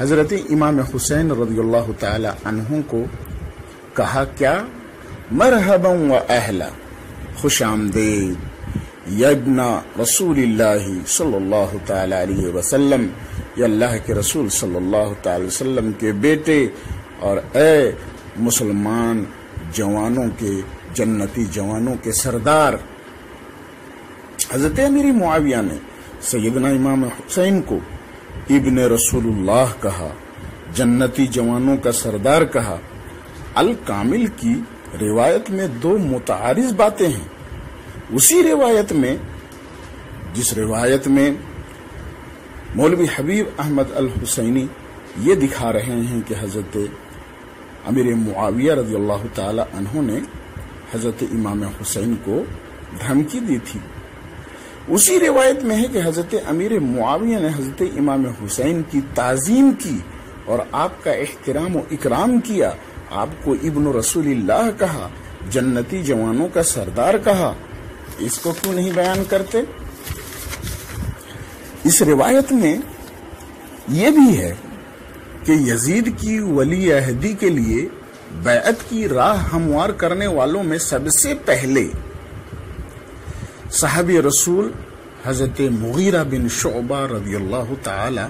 حضرت امام حسین رضی اللہ تعالی عنہ کو کہا کیا؟ مرحبا و اہلا، خوش آمدید یا ابن رسول اللہ صلی اللہ تعالی علیہ وسلم، یا اللہ کے رسول صلی اللہ تعالی وسلم کے بیٹے، اور اے مسلمان جوانوں کے، جنتی جوانوں کے سردار۔ حضرت امیر معاویہ نے سیدنا امام حسین کو ابن رسول اللہ کہا، جنتی جوانوں کا سردار کہا۔ الکامل کی روایت میں دو متعارض باتیں ہیں۔ اسی روایت میں، جس روایت میں مولوی حبیب احمد الحسینی یہ دکھا رہے ہیں کہ حضرت امیر معاویہ رضی اللہ تعالی عنہ نے حضرت امام حسین کو دھمکی دی تھی، اسی روایت میں ہے کہ حضرت امیر معاویہ نے حضرت امام حسین کی تعظیم کی اور آپ کا احترام و اکرام کیا، آپ کو ابن رسول اللہ کہا، جنتی جوانوں کا سردار کہا۔ اس کو کیوں نہیں بیان کرتے؟ اس روایت میں یہ بھی ہے کہ یزید کی ولی عہدی کے لیے بیعت کی راہ ہموار کرنے والوں میں سب سے پہلے صحابی رسول حضرت مغیرہ بن شعبہ رضی اللہ تعالی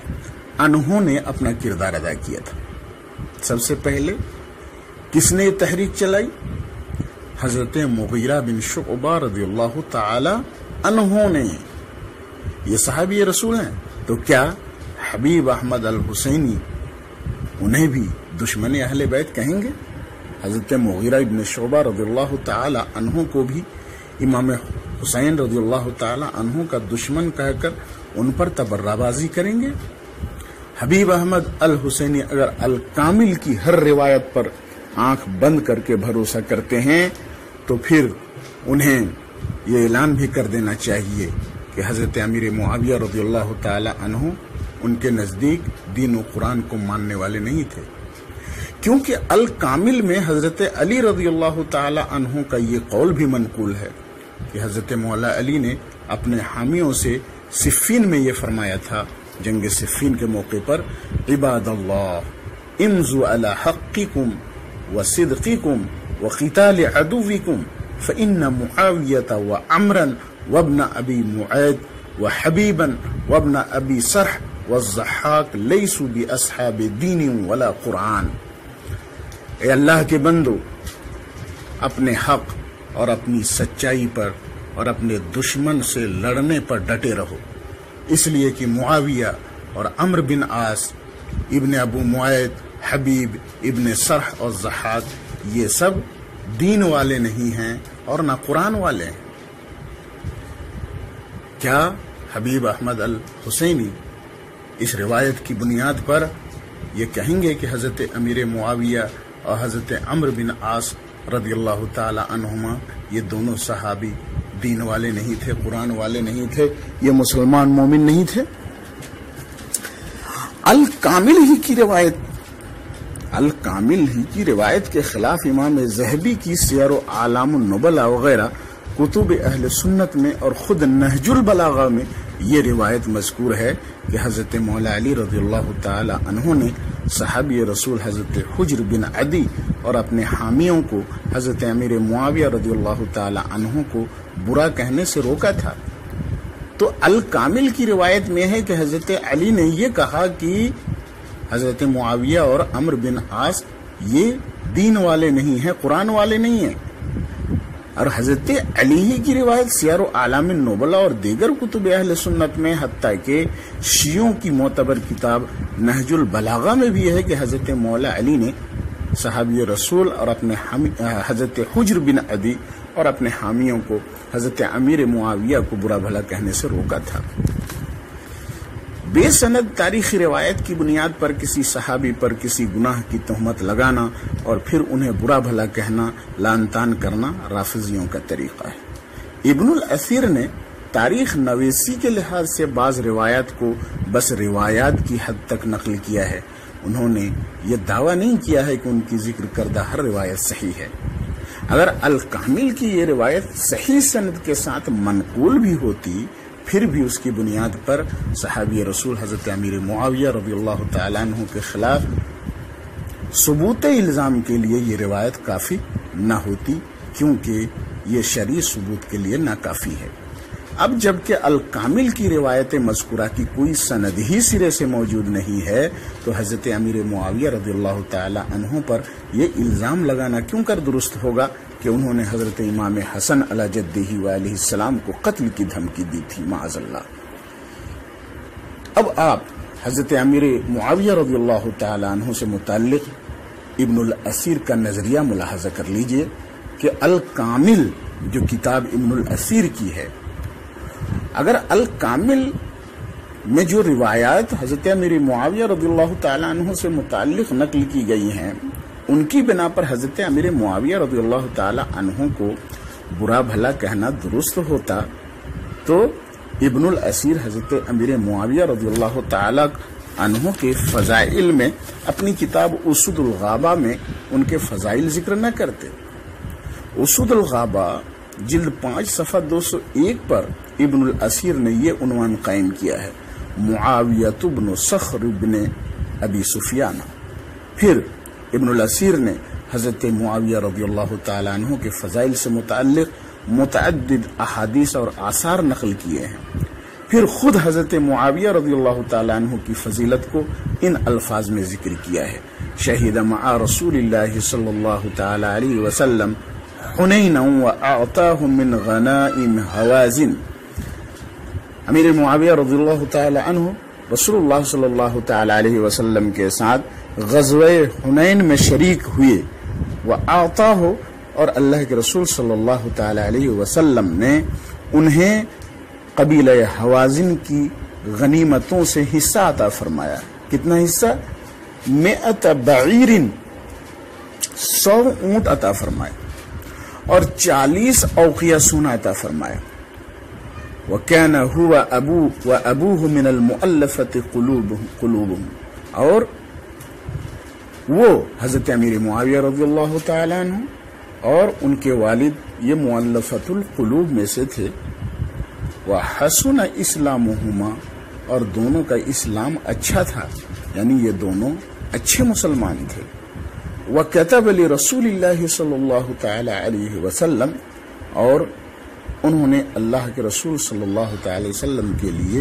عنہ نے اپنا کردار ادا کیا تھا۔ سب سے پہلے کس نے تحریک چلائی؟ حضرت مغیرہ بن شعبہ رضی اللہ تعالی عنہ نے۔ یہ صحابی رسول ہیں، تو کیا حبیب احمد الحسینی انہیں بھی دشمن اہل بیت کہیں گے؟ حضرت مغیرہ بن شعبہ رضی اللہ تعالی عنہ کو بھی امام حسین رضی اللہ تعالی عنہ کا دشمن کہہ کر ان پر تبرہ بازی کریں گے؟ حبیب احمد الحسینی اگر الکامل کی ہر روایت پر آنکھ بند کر کے بھروسہ کرتے ہیں تو پھر انہیں یہ اعلان بھی کر دینا چاہیے کہ حضرت امیر معاویہ رضی اللہ تعالی عنہ ان کے نزدیک دین و قرآن کو ماننے والے نہیں تھے، کیونکہ الکامل میں حضرت علی رضی اللہ تعالی عنہ کا یہ قول بھی منقول ہے کہ حضرت مولا علی نے اپنے حامیوں سے صفین میں یہ فرمایا تھا، جنگ صفین کے موقع پر، عباد اللہ امزو علی حقکم وصدقکم وقتال عدوکم فإن معاویة وعمرا وابن ابی معید وحبیبا وابن ابی سرح والضحاک لیسوا باصحاب دین ولا قرآن۔ اے اللہ کے بندو، اپنے حق اور اپنی سچائی پر اور اپنے دشمن سے لڑنے پر ڈٹے رہو، اس لیے کہ معاویہ اور عمر بن عاص، ابن ابو معید، حبیب ابن سرح اور ضحاک یہ سب دین والے نہیں ہیں اور نہ قرآن والے ہیں۔ کیا حبیب احمد الحسینی اس روایت کی بنیاد پر یہ کہیں گے کہ حضرت امیر معاویہ اور حضرت عمر بن عاص رضی اللہ تعالی عنہما یہ دونوں صحابی دین والے نہیں تھے، قرآن والے نہیں تھے، یہ مسلمان مومن نہیں تھے؟ الکامل ہی کی روایت کے خلاف امام ذہبی کی سیر و اعلام النبلاء وغیرہ کتب اہل سنت میں اور خود نہج البلاغہ میں یہ روایت مذکور ہے کہ حضرت مولا علی رضی اللہ تعالی عنہ نے صحابی رسول حضرت حجر بن عدی اور اپنے حامیوں کو حضرت امیر معاویہ رضی اللہ تعالی عنہ کو برا کہنے سے روکا تھا۔ تو الکامل کی روایت میں ہے کہ حضرت علی نے یہ کہا کہ حضرت معاویہ اور عمر بن عاص یہ دین والے نہیں ہیں، قرآن والے نہیں ہیں، اور حضرت علی ہی کی روایت سیر و اعلام النبلاء اور دیگر کتب اہل سنت میں، حتیٰ کہ شیعوں کی معتبر کتاب نہج البلاغہ میں بھی ہے کہ حضرت مولا علی نے صحابی رسول اور اپنے حضرت حجر بن عدی اور اپنے حامیوں کو حضرت امیر معاویہ کو برا بھلا کہنے سے روکا تھا۔ بے سند تاریخی روایت کی بنیاد پر کسی صحابی پر کسی گناہ کی تہمت لگانا اور پھر انہیں برا بھلا کہنا، لعن طعن کرنا رافضیوں کا طریقہ ہے۔ ابن الاثیر نے تاریخ نویسی کے لحاظ سے بعض روایات کو بس روایات کی حد تک نقل کیا ہے، انہوں نے یہ دعویٰ نہیں کیا ہے کہ ان کی ذکر کردہ ہر روایت صحیح ہے۔ اگر الکامل کی یہ روایت صحیح سند کے ساتھ منقول بھی ہوتی پھر بھی اس کی بنیاد پر صحابی رسول حضرت امیر معاویہ رضی اللہ تعالیٰ عنہ کے خلاف ثبوت الزام کے لیے یہ روایت کافی نہ ہوتی، کیونکہ یہ شرعی ثبوت کے لیے ناکافی ہے۔ اب جبکہ الکامل کی روایت مذکورہ کی کوئی سند ہی سرے سے موجود نہیں ہے، تو حضرت امیر معاویہ رضی اللہ تعالی عنہ پر یہ الزام لگانا کیوں کر درست ہوگا کہ انہوں نے حضرت امام حسن علی جدہ وعلیہ السلام کو قتل کی دھمکی دی تھی، معاذ اللہ۔ اب آپ حضرت امیر معاویہ رضی اللہ تعالی عنہ سے متعلق ابن الاسیر کا نظریہ ملاحظہ کر لیجئے کہ الکامل جو کتاب ابن الاسیر کی ہے، اگر الکامل میں جو روایات حضرت امیر معاویہ رضی اللہ تعالی عنہ سے متعلق نقل کی گئی ہیں، ان کی بنا پر حضرت امیر معاویہ رضی اللہ تعالی عنہ کو برا بھلا کہنا درست ہوتا، تو ابن الاسیر حضرت امیر معاویہ رضی اللہ تعالی عنہ کے فضائل میں اپنی کتاب اسود الغابہ میں ان کے فضائل ذکر نہ کرتے۔ اسود الغابہ جلد 5 صفحہ 201 پر ابن الاسیر نے یہ عنوان قائم کیا ہے، معاویہ بن صخر بن ابی سفیان۔ پھر ابن الاسیر نے حضرت معاویہ رضی اللہ تعالی عنہ کے فضائل سے متعلق متعدد احادیث اور آثار نقل کیے ہیں۔ پھر خود حضرت معاویہ رضی اللہ تعالی عنہ کی فضیلت کو ان الفاظ میں ذکر کیا ہے، شہید مع رسول اللہ صلی اللہ تعالی علیہ وسلم حنین واعطاہ من غنائم حوازن۔ امیر معاویہ رضی اللہ تعالی عنہ رسول اللہ صلی اللہ تعالی علیہ وسلم کے ساتھ غزوہ حنین میں شریک ہوئے، واعطاہ، اور اللہ کے رسول صلی اللہ تعالی علیہ وسلم نے انہیں قبیلہ حوازن کی غنیمتوں سے حصہ عطا فرمایا۔ کتنا حصہ؟ 100 بعیر، 100 اونٹ عطا فرمائے، اور 40 اوقیہ سونا عطا فرمایا۔ وَكَانَ هُوَ وَأَبُوهُ مِنَ الْمُؤَلَّفَةِ قُلُوبُهُمْ، اور وہ حضرت امیر معاویہ رضی اللہ تعالیٰ عنہ اور ان کے والد یہ مؤلفۃ القلوب میں سے تھے۔ وَحَسُنَ إِسْلَامُهُمَا، اور دونوں کا اسلام اچھا تھا، یعنی یہ دونوں اچھے مسلمان تھے۔ وَكَتَبَ لِرَسُولِ اللَّهِ صلی اللہ تعالی علیہ وسلم، اور انہوں نے اللہ کے رسول صلی اللہ تعالی وسلم کے لیے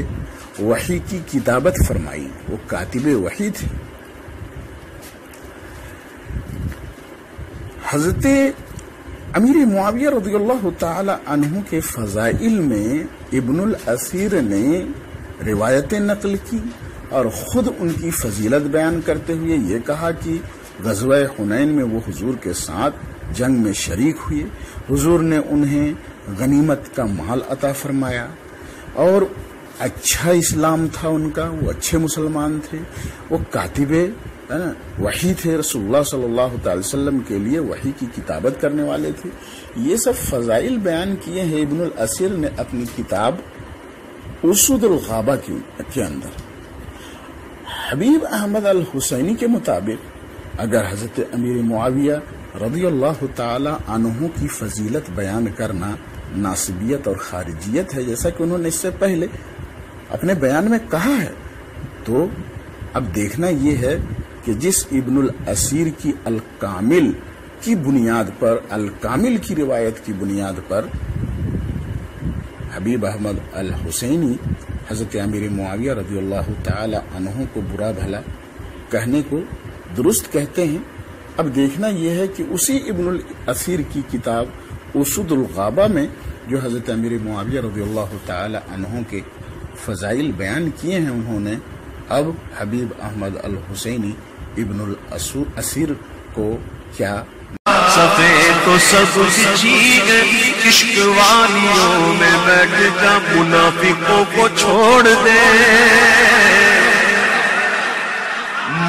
وحی کی کتابت فرمائی، وہ کاتب وحی تھے۔ حضرت امیر معاویہ رضی اللہ تعالی عنہ کے فضائل میں ابن الاسیر نے روایتیں نقل کی اور خود ان کی فضیلت بیان کرتے ہوئے یہ کہا کہ غزوہ حنین میں وہ حضور کے ساتھ جنگ میں شریک ہوئے، حضور نے انہیں غنیمت کا مال عطا فرمایا، اور اچھا اسلام تھا ان کا، وہ اچھے مسلمان تھے، وہ کاتب وحی تھے، رسول اللہ صلی اللہ تعالی وسلم کے لیے وحی کی کتابت کرنے والے تھے۔ یہ سب فضائل بیان کیے ہیں ابن الاسیر نے اپنی کتاب اسود الغابہ کے اندر۔ حبیب احمد الحسینی کے مطابق اگر حضرت امیر معاویہ رضی اللہ تعالی عنہ کی فضیلت بیان کرنا ناصبیت اور خارجیت ہے، جیسا کہ انہوں نے اس سے پہلے اپنے بیان میں کہا ہے، تو اب دیکھنا یہ ہے کہ جس ابن الاسیر کی الکامل کی بنیاد پر، الکامل کی روایت کی بنیاد پر حبیب احمد الحسینی حضرت امیر معاویہ رضی اللہ تعالی عنہ کو برا بھلا کہنے کو درست کہتے ہیں، اب دیکھنا یہ ہے کہ اسی ابن الاسیر کی کتاب اسود الغابہ میں جو حضرت امیر معاویہ رضی اللہ تعالی عنہ کے فضائل بیان کیے ہیں، انہوں نے اب حبیب احمد الحسینی ابن الاسیر کو کیا سفید تو سبز چیز عشق والیوں میں بیٹھ جا، منافقوں کو چھوڑ دے،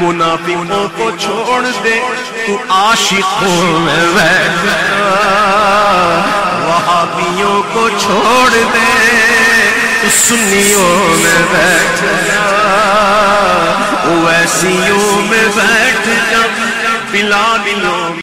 منافقوں کو چھوڑ دے، تو عاشقوں میں بیٹھ جا، وہابیوں کو چھوڑ دے، تو سنیوں میں بیٹھ جا، اویسیوں میں بیٹھ جا، بلالیوں میں